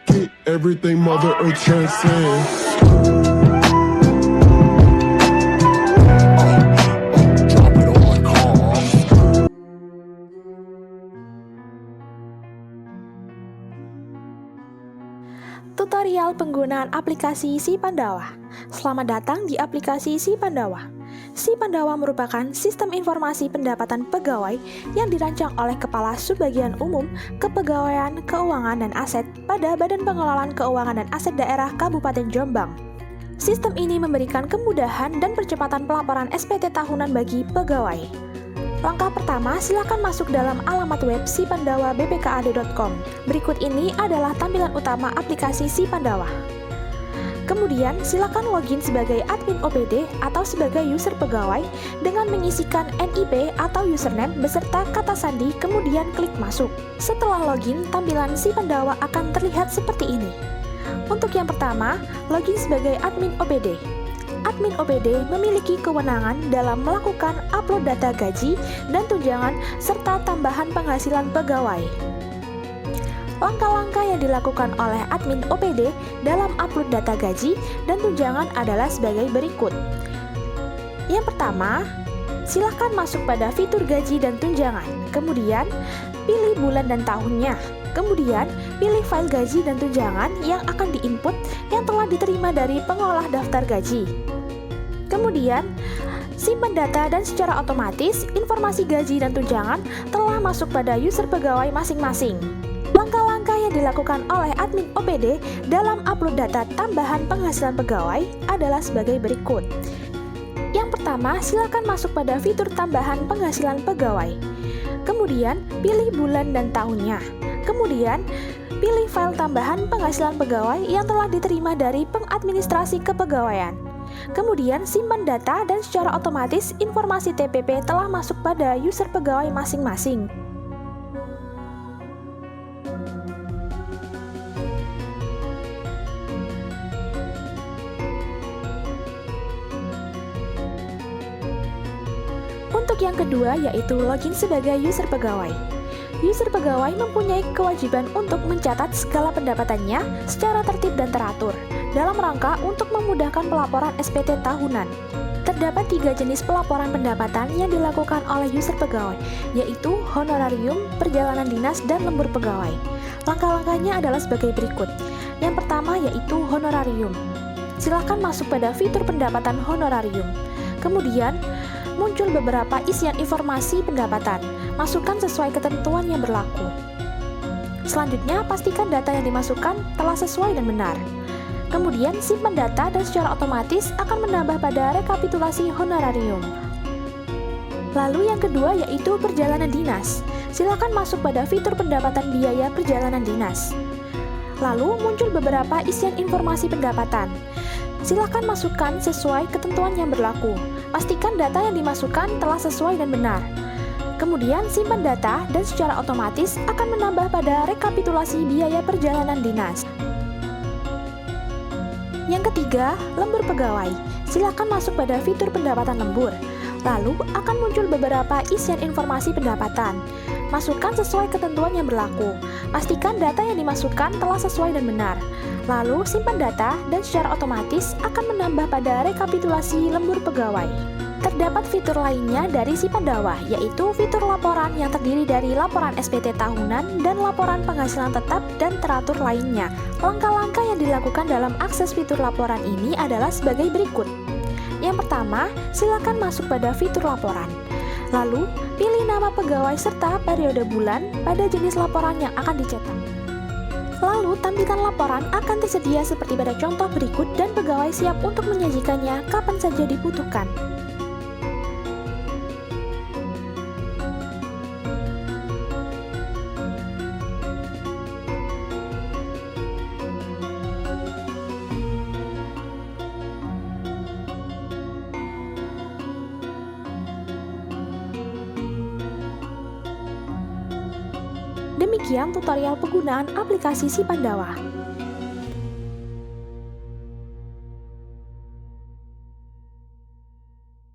Get everything Mother Earth transcends. Drop it on my car. Tutorial penggunaan aplikasi Si Pandawa. Selamat datang di aplikasi Si Pandawa. Si Pandawa merupakan sistem informasi pendapatan pegawai yang dirancang oleh Kepala Subbagian Umum Kepegawaian Keuangan dan Aset pada Badan Pengelolaan Keuangan dan Aset Daerah Kabupaten Jombang. Sistem ini memberikan kemudahan dan percepatan pelaporan SPT tahunan bagi pegawai. Langkah pertama, silakan masuk dalam alamat web sipandawabpkad.com. Berikut ini adalah tampilan utama aplikasi Si Pandawa. Kemudian, silakan login sebagai admin OPD atau sebagai user pegawai dengan mengisikan NIP atau username beserta kata sandi, kemudian klik masuk. Setelah login, tampilan Si Pandawa akan terlihat seperti ini. Untuk yang pertama, login sebagai admin OPD. Admin OPD memiliki kewenangan dalam melakukan upload data gaji dan tunjangan serta tambahan penghasilan pegawai. Langkah-langkah yang dilakukan oleh admin OPD dalam upload data gaji dan tunjangan adalah sebagai berikut. Yang pertama, silakan masuk pada fitur gaji dan tunjangan. Kemudian, pilih bulan dan tahunnya. Kemudian, pilih file gaji dan tunjangan yang akan diinput yang telah diterima dari pengolah daftar gaji. Kemudian, simpan data dan secara otomatis informasi gaji dan tunjangan telah masuk pada user pegawai masing-masing. Langkah-langkah yang dilakukan oleh admin OPD dalam upload data tambahan penghasilan pegawai adalah sebagai berikut. Yang pertama, silakan masuk pada fitur tambahan penghasilan pegawai. Kemudian, pilih bulan dan tahunnya. Kemudian, pilih file tambahan penghasilan pegawai yang telah diterima dari pengadministrasi kepegawaian. Kemudian, simpan data dan secara otomatis informasi TPP telah masuk pada user pegawai masing-masing. Untuk yang kedua, yaitu login sebagai user pegawai. User pegawai mempunyai kewajiban untuk mencatat segala pendapatannya secara tertib dan teratur, dalam rangka untuk memudahkan pelaporan SPT tahunan. Terdapat 3 jenis pelaporan pendapatan yang dilakukan oleh user pegawai, yaitu honorarium, perjalanan dinas, dan lembur pegawai. Langkah-langkahnya adalah sebagai berikut. Yang pertama yaitu honorarium. Silakan masuk pada fitur pendapatan honorarium. Kemudian, muncul beberapa isian informasi pendapatan. Masukkan sesuai ketentuan yang berlaku. Selanjutnya, pastikan data yang dimasukkan telah sesuai dan benar. Kemudian, simpan data dan secara otomatis akan menambah pada rekapitulasi honorarium. Lalu yang kedua yaitu perjalanan dinas. Silakan masuk pada fitur pendapatan biaya perjalanan dinas. Lalu muncul beberapa isian informasi pendapatan. Silakan masukkan sesuai ketentuan yang berlaku. Pastikan data yang dimasukkan telah sesuai dan benar. Kemudian simpan data dan secara otomatis akan menambah pada rekapitulasi biaya perjalanan dinas. Yang ketiga, lembur pegawai. Silakan masuk pada fitur pendapatan lembur. Lalu akan muncul beberapa isian informasi pendapatan. Masukkan sesuai ketentuan yang berlaku. Pastikan data yang dimasukkan telah sesuai dan benar. Lalu simpan data dan secara otomatis akan menambah pada rekapitulasi lembur pegawai. Terdapat fitur lainnya dari Si Pandawa, yaitu fitur laporan yang terdiri dari laporan SPT tahunan dan laporan penghasilan tetap dan teratur lainnya. Langkah-langkah yang dilakukan dalam akses fitur laporan ini adalah sebagai berikut. Yang pertama, silakan masuk pada fitur laporan. Lalu, pilih nama pegawai serta periode bulan pada jenis laporan yang akan dicetak. Lalu, tampilan laporan akan tersedia seperti pada contoh berikut dan pegawai siap untuk menyajikannya kapan saja dibutuhkan. Demikian tutorial penggunaan aplikasi Si Pandawa.